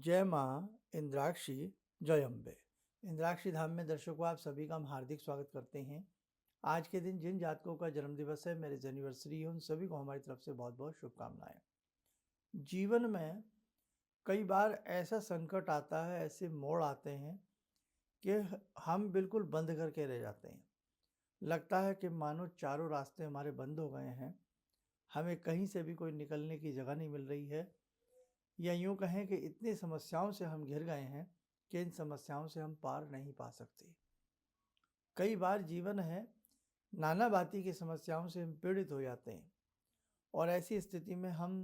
जय माँ इंद्राक्षी, जय अम्बे। इंद्राक्षी धाम में दर्शकों आप सभी का हम हार्दिक स्वागत करते हैं। आज के दिन जिन जातकों का जन्म दिवस है, मैरिज एनिवर्सरी है, उन सभी को हमारी तरफ से बहुत बहुत शुभकामनाएं। जीवन में कई बार ऐसा संकट आता है, ऐसे मोड़ आते हैं कि हम बिल्कुल बंद करके रह जाते हैं। लगता है कि मानो चारों रास्ते हमारे बंद हो गए हैं, हमें कहीं से भी कोई निकलने की जगह नहीं मिल रही है, या यूँ कहें कि इतनी समस्याओं से हम घिर गए हैं कि इन समस्याओं से हम पार नहीं पा सकते। कई बार जीवन है, नाना भांति की समस्याओं से हम पीड़ित हो जाते हैं और ऐसी स्थिति में हम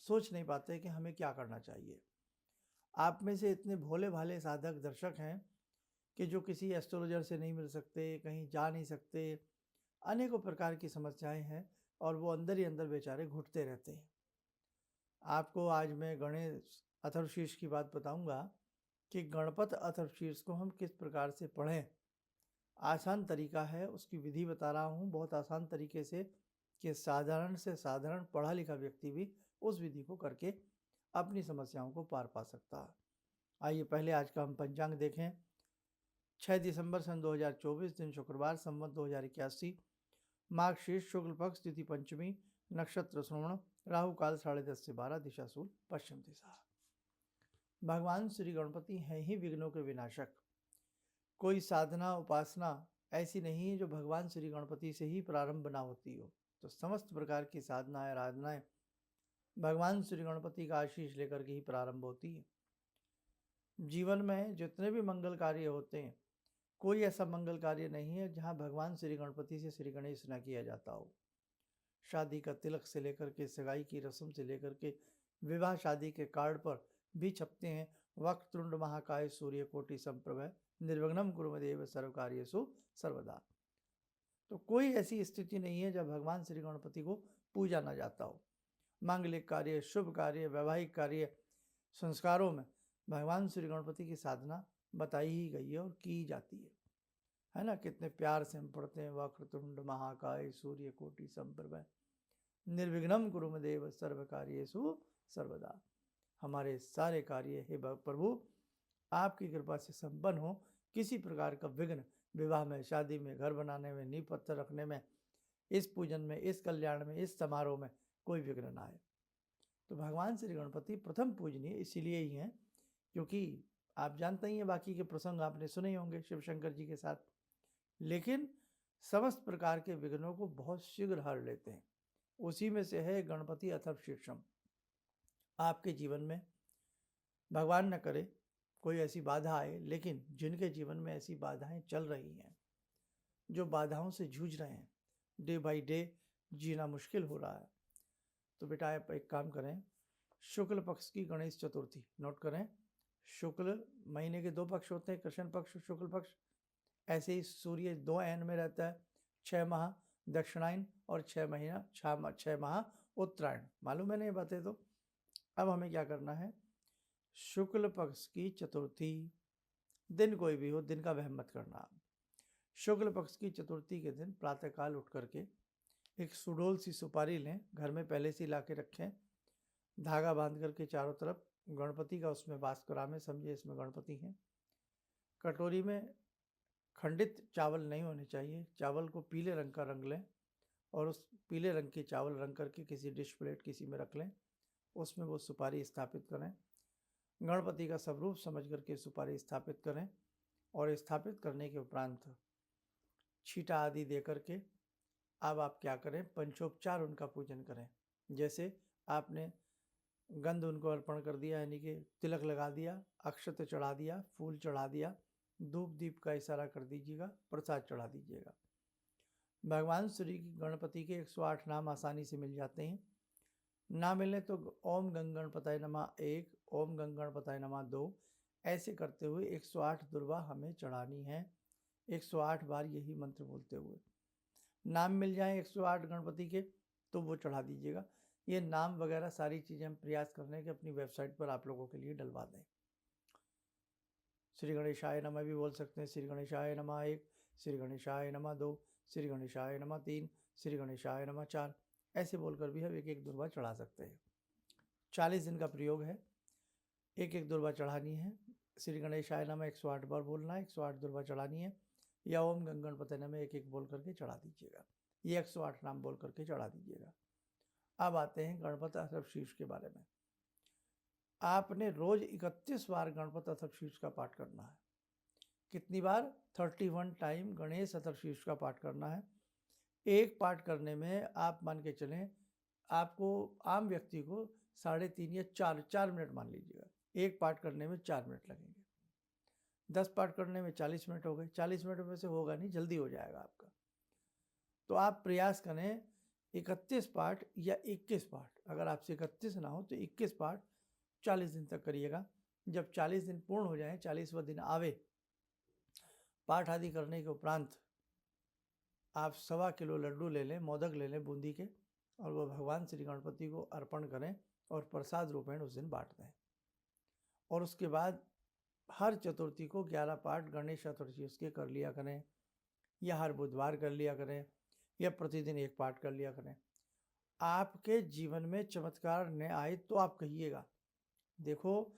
सोच नहीं पाते कि हमें क्या करना चाहिए। आप में से इतने भोले भाले साधक दर्शक हैं कि जो किसी एस्ट्रोलॉजर से नहीं मिल सकते, कहीं जा नहीं सकते, अनेकों प्रकार की समस्याएं हैं और वो अंदर ही अंदर बेचारे घुटते रहते हैं। आपको आज मैं गणेश अथर्वशीर्ष की बात बताऊंगा कि गणपत अथर्वशीर्ष को हम किस प्रकार से पढ़ें। आसान तरीका है, उसकी विधि बता रहा हूँ बहुत आसान तरीके से, कि साधारण से साधारण पढ़ा लिखा व्यक्ति भी उस विधि को करके अपनी समस्याओं को पार पा सकता है। आइए पहले आज का हम पंचांग देखें। 6 दिसंबर सन 2024, दिन शुक्रवार, संवत 2081, माघ शीर्ष, शुक्ल पक्ष, तिथि पंचमी, नक्षत्र श्रवण, राहु काल 10:30 से 12, दिशा सूल पश्चिम दिशा। भगवान श्री गणपति हैं ही विघ्नों के विनाशक। कोई साधना उपासना ऐसी नहीं है जो भगवान श्री गणपति से ही प्रारंभ ना होती हो। तो समस्त प्रकार की साधनाएं आराधनाएं भगवान श्री गणपति का आशीष लेकर के ही प्रारंभ होती है। जीवन में जितने भी मंगल कार्य होते हैं, कोई ऐसा मंगल कार्य नहीं है जहां भगवान श्री गणपति से श्री गणेश न किया जाता हो। शादी का तिलक से लेकर के सगाई की रस्म से लेकर के विवाह शादी के कार्ड पर भी छपते हैं, वक्रतुंड महाकाय सूर्यकोटि समप्रभ निर्विघ्नं कुरुदेव सर्वकार्येषु सर्वदा। तो कोई ऐसी स्थिति नहीं है जब भगवान श्री गणपति को पूजा ना जाता हो। मांगलिक कार्य, शुभ कार्य, वैवाहिक कार्य, संस्कारों में भगवान श्री गणपति की साधना बताई ही गई है और की जाती है ना। कितने प्यार से हम पढ़ते हैं, वक्रतुंड महाकाय सूर्यकोटि समप्रभ निर्विघ्नं कुरुदेव सर्वकार्येषु सर्वदा। हमारे सारे कार्य हे प्रभु आपकी कृपा से संपन्न हो, किसी प्रकार का विघ्न विवाह में, शादी में, घर बनाने में, नींव पत्थर रखने में, इस पूजन में, इस कल्याण में, इस समारोह में कोई विघ्न ना आए। तो भगवान श्री गणपति प्रथम पूजनीय इसीलिए ही हैं क्योंकि आप जानते ही हैं, बाकी के प्रसंग आपने सुने ही होंगे शिव शंकर जी के साथ, लेकिन समस्त प्रकार के विघ्नों को बहुत शीघ्र हर लेते हैं। उसी में से है गणपति अथर्वशीर्षम। आपके जीवन में भगवान न करे कोई ऐसी बाधा आए, लेकिन जिनके जीवन में ऐसी बाधाएं चल रही हैं, जो बाधाओं से जूझ रहे हैं, डे बाय डे जीना मुश्किल हो रहा है, तो बेटा आप एक काम करें, शुक्ल पक्ष की गणेश चतुर्थी नोट करें। शुक्ल महीने के 2 पक्ष होते हैं, कृष्ण पक्ष, शुक्ल पक्ष। ऐसे ही सूर्य 2 अयन में रहता है, 6 माह दक्षिणायन और 6 माह उत्तरायण। मालूम है ना ये बातें? तो अब हमें क्या करना है, शुक्ल पक्ष की चतुर्थी, दिन कोई भी हो, दिन का वहम मत करना। शुक्ल पक्ष की चतुर्थी के दिन प्रातःकाल उठ करके एक सुडोल सी सुपारी लें, घर में पहले से ला के रखें, धागा बांध करके चारों तरफ गणपति का उसमें वास करामें, समझिए इसमें गणपति हैं। कटोरी में खंडित चावल नहीं होने चाहिए, चावल को पीले रंग का रंग लें और उस पीले रंग के चावल रंग करके किसी डिश प्लेट किसी में रख लें, उसमें वो सुपारी स्थापित करें, गणपति का स्वरूप समझ करके सुपारी स्थापित करें और स्थापित करने के उपरांत छीटा आदि दे करके अब आप क्या करें, पंचोपचार उनका पूजन करें। जैसे आपने गंध उनको अर्पण कर दिया, यानी कि तिलक लगा दिया, अक्षत चढ़ा दिया, फूल चढ़ा दिया, धूप दीप का इशारा कर दीजिएगा, प्रसाद चढ़ा दीजिएगा। भगवान श्री गणपति के 108 नाम आसानी से मिल जाते हैं। ना मिले तो ओम गंग गणपताय नमः 1, ओम गंग गणपताय नमः 2, ऐसे करते हुए 108 दुर्वा हमें चढ़ानी है, 108 बार यही मंत्र बोलते हुए। नाम मिल जाए 108 गणपति के तो वो चढ़ा दीजिएगा। ये नाम वगैरह सारी चीज़ें हम प्रयास करने के अपनी वेबसाइट पर आप लोगों के लिए डलवा दें। श्री गणेशाय नमः भी बोल सकते हैं, श्री गणेशाय नमः 1, श्री गणेशाय नमः 2, श्री गणेशाय नमः 3, श्री गणेशाय नमः 4, ऐसे बोलकर भी हम एक एक दुर्वा चढ़ा सकते हैं। 40 दिन का प्रयोग है। एक एक दुर्वा चढ़ानी है। श्री गणेशाय नमः 108 बार बोलना है, 108 दुर्वा चढ़ानी है, या ओम गंग गणपतये नमः एक एक बोल करके चढ़ा दीजिएगा। ये 108 नाम बोल करके चढ़ा दीजिएगा। अब आते हैं गणपत अथर्वशीर्ष के बारे में। आपने रोज 31 बार गणपत अथर्वशीर्ष का पाठ करना है। कितनी बार? 31 टाइम गणेश अथर्वशीर्ष का पाठ करना है। एक पाठ करने में आप मान के चलें, आपको आम व्यक्ति को 3.5 या 4 मिनट मान लीजिएगा। एक पाठ करने में 4 मिनट लगेंगे। 10 पाठ करने में 40 मिनट हो गए। 40 मिनट में से होगा नहीं, जल्दी हो जाएगा आपका। तो आप प्रयास करें 31 पाठ या 21 पाठ, अगर आपसे 31 ना हो तो 21 पाठ 40 दिन तक करिएगा। जब 40 दिन पूर्ण हो जाए, 40वां दिन आवे, पाठ आदि करने के उपरांत आप 1.25 किलो लड्डू ले लें, मोदक ले लें बूंदी के, और वह भगवान श्री गणपति को अर्पण करें और प्रसाद रूपेण उस दिन बांट दें। और उसके बाद हर चतुर्थी को 11 पाठ गणेश चतुर्थी के कर लिया करें, या हर बुधवार कर लिया करें, या प्रतिदिन एक पाठ कर लिया करें। आपके जीवन में चमत्कार न आए तो आप कहिएगा। देखो,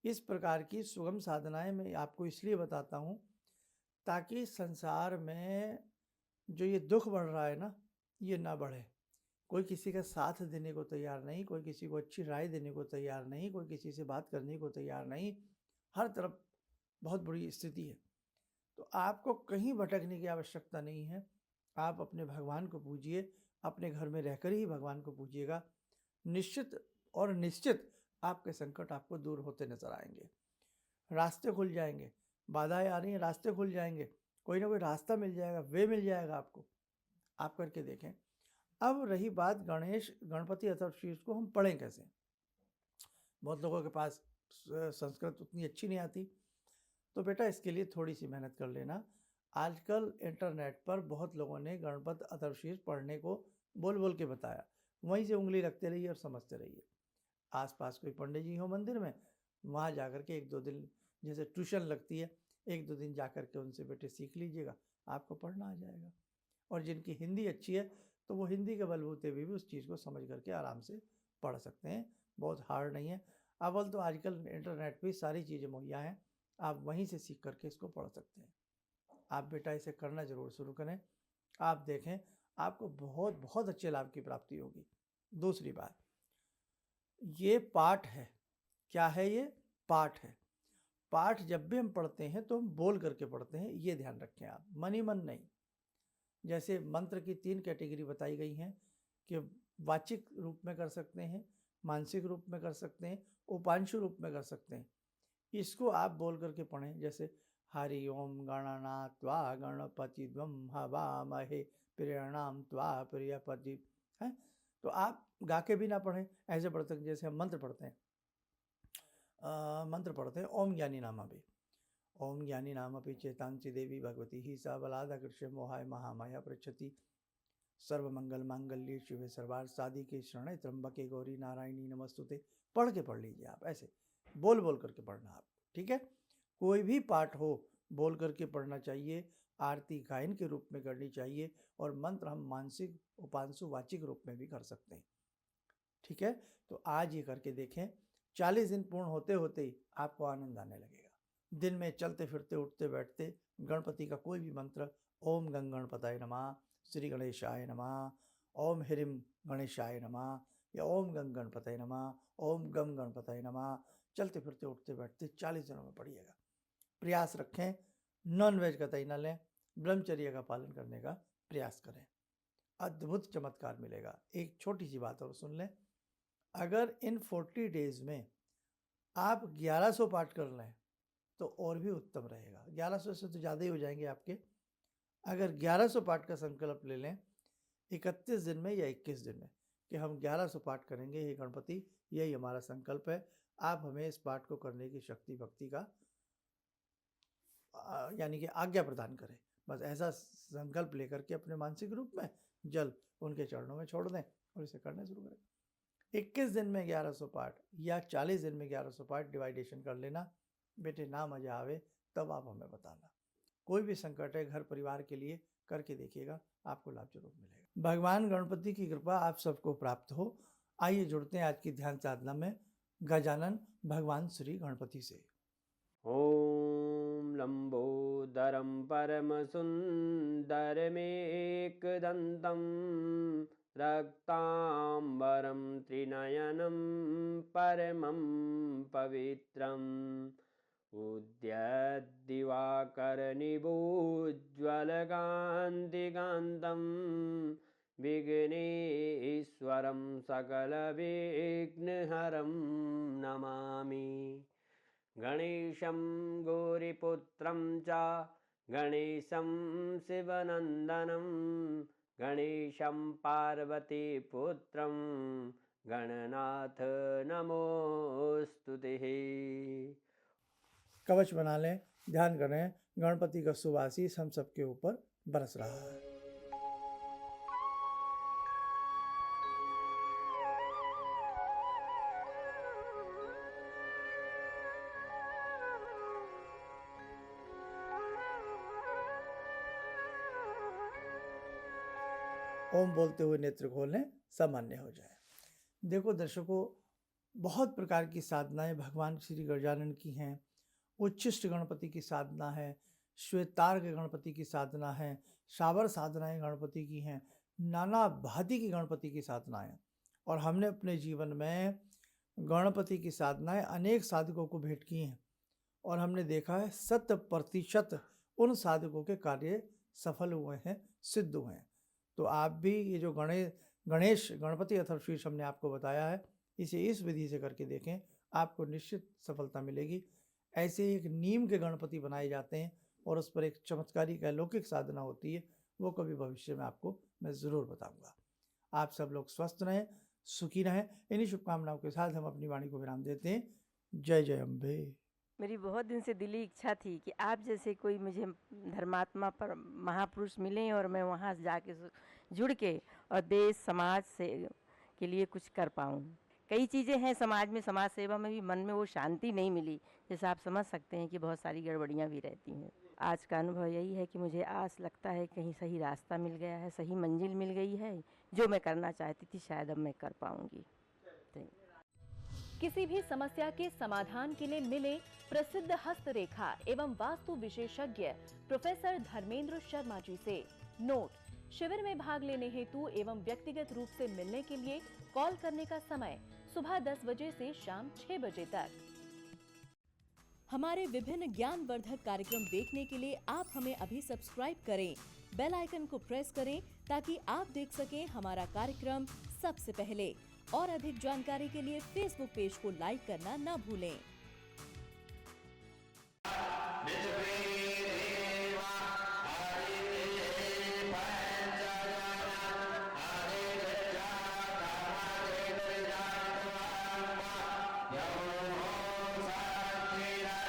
इस प्रकार की सुगम साधनाएं मैं आपको इसलिए बताता हूँ ताकि संसार में जो ये दुख बढ़ रहा है ना, ये ना बढ़े। कोई किसी का साथ देने को तैयार नहीं, कोई किसी को अच्छी राय देने को तैयार नहीं, कोई किसी से बात करने को तैयार नहीं। हर तरफ बहुत बुरी स्थिति है। तो आपको कहीं भटकने की आवश्यकता नहीं है। आप अपने भगवान को पूजिए, अपने घर में रहकर ही भगवान को पूजिएगा। निश्चित और निश्चित आपके संकट आपको दूर होते नजर आएंगे। रास्ते खुल जाएंगे। बाधाएं आ रही हैं, रास्ते खुल जाएंगे। कोई ना कोई रास्ता मिल जाएगा, वे मिल जाएगा आपको। आप करके देखें। अब रही बात गणपति अथर्वशीर्ष को हम पढ़ें कैसे। बहुत लोगों के पास संस्कृत उतनी अच्छी नहीं आती, तो बेटा इसके लिए थोड़ी सी मेहनत कर लेना। आजकल इंटरनेट पर बहुत लोगों ने गणपत अथर्वशीर्ष पढ़ने को बोल बोल के बताया। वहीं से उंगली रखते रहिए और समझते रहिए। आसपास कोई पंडित जी हो मंदिर में, वहाँ जाकर के 1-2 दिन, जैसे ट्यूशन लगती है, 1-2 दिन जाकर के उनसे बेटे सीख लीजिएगा, आपको पढ़ना आ जाएगा। और जिनकी हिंदी अच्छी है तो वो हिंदी के बलबूते भी उस चीज़ को समझ करके आराम से पढ़ सकते हैं। बहुत हार्ड नहीं है। अव्वल तो आजकल इंटरनेट पे सारी चीज़ें मुहैया हैं, आप वहीं से सीख करके इसको पढ़ सकते हैं। आप बेटा इसे करना ज़रूर शुरू करें। आप देखें, आपको बहुत बहुत अच्छे लाभ की प्राप्ति होगी। दूसरी बात, ये पाठ है। क्या है ये? पाठ है। पाठ जब भी हम पढ़ते हैं तो हम बोल करके पढ़ते हैं, ये ध्यान रखें आप, मन ही मन नहीं। जैसे मंत्र की 3 कैटेगरी बताई गई हैं कि वाचिक रूप में कर सकते हैं, मानसिक रूप में कर सकते हैं, उपांशु रूप में कर सकते हैं। इसको आप बोल करके पढ़ें। जैसे हरि ओम गणनात्वा गणपति द्वम हवामहे प्रियणाम त्वा प्रियपति है। तो आप गा के भी ना पढ़ें, ऐसे पढ़ते हैं जैसे हम मंत्र पढ़ते हैं। ओम ज्ञानी नामा भी, ओम ज्ञानी नाम अपि चेतांसी देवी भगवती ही सा बलादकृष्य मोहाय महामाया पृच्छति सर्वमंगल मांगल्ये शिवे सर्वार्थ साधिके शरणे त्र्यंबके गौरी नारायणी नमस्तुते। पढ़ लीजिए आप, ऐसे बोल बोल करके पढ़ना आप, ठीक है। कोई भी पाठ हो बोल करके पढ़ना चाहिए, आरती गायन के रूप में करनी चाहिए, और मंत्र हम मानसिक उपांशु वाचिक रूप में भी कर सकते हैं, ठीक है। तो आज ये करके देखें। 40 दिन पूर्ण होते होते ही आपको आनंद आने लगेगा। दिन में चलते फिरते उठते बैठते गणपति का कोई भी मंत्र, ओम गंग गणपताय नमः, श्री गणेशाय नमः, ओम ह्रीं गणेशाय नमः, या ओम गंग गणपताय नमः, ओम गम गणपताय नमः, चलते फिरते उठते बैठते 40 दिनों में पढ़िएगा। प्रयास रखें, नॉन वेज कतई न लें, ब्रह्मचर्य का पालन करने का प्रयास करें, अद्भुत चमत्कार मिलेगा। एक छोटी सी बात और सुन लें, अगर इन 40 डेज में आप 1100 पाठ कर लें तो और भी उत्तम रहेगा। 1100 से तो ज़्यादा ही हो जाएंगे आपके। अगर 1100 पाठ का संकल्प ले लें 31 दिन में या 21 दिन में कि हम 1100 पाठ करेंगे, हे गणपति, यही हमारा संकल्प है। आप हमें इस पाठ को करने की शक्ति भक्ति का यानी कि आज्ञा प्रदान करें। बस ऐसा संकल्प लेकर के अपने मानसिक रूप में जल उनके चरणों में छोड़ दें और इसे करना शुरू करें। 21 दिन में 1100 पाठ या 40 दिन में 1100 पाठ डिवाइडेशन कर लेना। बेटे ना मजा आवे तब आप हमें बताना। कोई भी संकट है घर परिवार के लिए, करके देखिएगा, आपको लाभ जरूर मिलेगा। भगवान गणपति की कृपा आप सबको प्राप्त हो। आइए जुड़ते हैं आज की ध्यान साधना में। गजानन भगवान श्री गणपति से। ॐ लम्बोदरं परमसुन्दरमेकदन्तं रक्ताम्बरं त्रिनयनं परमं पवित्रम् उद्यद्दिवाकरनिभोज्ज्वलकान्तिकान्तं विघ्नेश्वरं सकलविघ्नहरं नमामि। गणेशं गौरीपुत्रं च गणेशं शिवनन्दनं गणेशं पार्वतीपुत्रं गणनाथ नमोस्तुते। कवच बना लें, ध्यान करें, गणपति का शुभ आशीष हम सबके ऊपर बरस रहा है। ओम बोलते हुए नेत्र खोलें, सामान्य हो जाए। देखो दर्शकों, बहुत प्रकार की साधनाएं भगवान श्री गजानन की हैं। उच्छिष्ट गणपति की साधना है, श्वेतार्घ गणपति की साधना है, शाबर साधनाएं गणपति की हैं, नाना भांति की गणपति की साधनाएं। और हमने अपने जीवन में गणपति की साधनाएं अनेक साधकों को भेंट की हैं और हमने देखा है 100% उन साधकों के कार्य सफल हुए हैं, सिद्ध हुए हैं। तो आप भी ये जो गणेश गणपति अथर्वशीर्ष हमने आपको बताया है, इसे इस विधि से करके देखें, आपको निश्चित सफलता मिलेगी। ऐसे एक नीम के गणपति बनाए जाते हैं और उस पर एक चमत्कारिक अलौकिक साधना होती है, वो कभी भविष्य में आपको मैं ज़रूर बताऊंगा। आप सब लोग स्वस्थ रहें, सुखी रहें। इन्हीं शुभकामनाओं के साथ हम अपनी वाणी को विराम देते हैं। जय जय अम्बे। मेरी बहुत दिन से दिली इच्छा थी कि आप जैसे कोई मुझे धर्मात्मा पर महापुरुष मिलें और मैं वहाँ जाके जुड़ के और देश समाज से के लिए कुछ कर पाऊँ। कई चीज़ें हैं समाज में, समाज सेवा में भी मन में वो शांति नहीं मिली, जैसे आप समझ सकते हैं कि बहुत सारी गड़बड़ियाँ भी रहती हैं। आज का अनुभव यही है कि मुझे आस लगता है कहीं सही रास्ता मिल गया है, सही मंजिल मिल गई है। जो मैं करना चाहती थी शायद अब मैं कर पाऊँगी। किसी भी समस्या के समाधान के लिए मिले प्रसिद्ध हस्तरेखा एवं वास्तु विशेषज्ञ प्रोफेसर धर्मेंद्र शर्मा जी से। नोट: शिविर में भाग लेने हेतु एवं व्यक्तिगत रूप से मिलने के लिए कॉल करने का समय सुबह 10 बजे से शाम 6 बजे तक। हमारे विभिन्न ज्ञानवर्धक कार्यक्रम देखने के लिए आप हमें अभी सब्सक्राइब करें, बेल आइकन को प्रेस करें ताकि आप देख सकें हमारा कार्यक्रम सबसे पहले। और अधिक जानकारी के लिए फेसबुक पेज को लाइक करना न भूलें।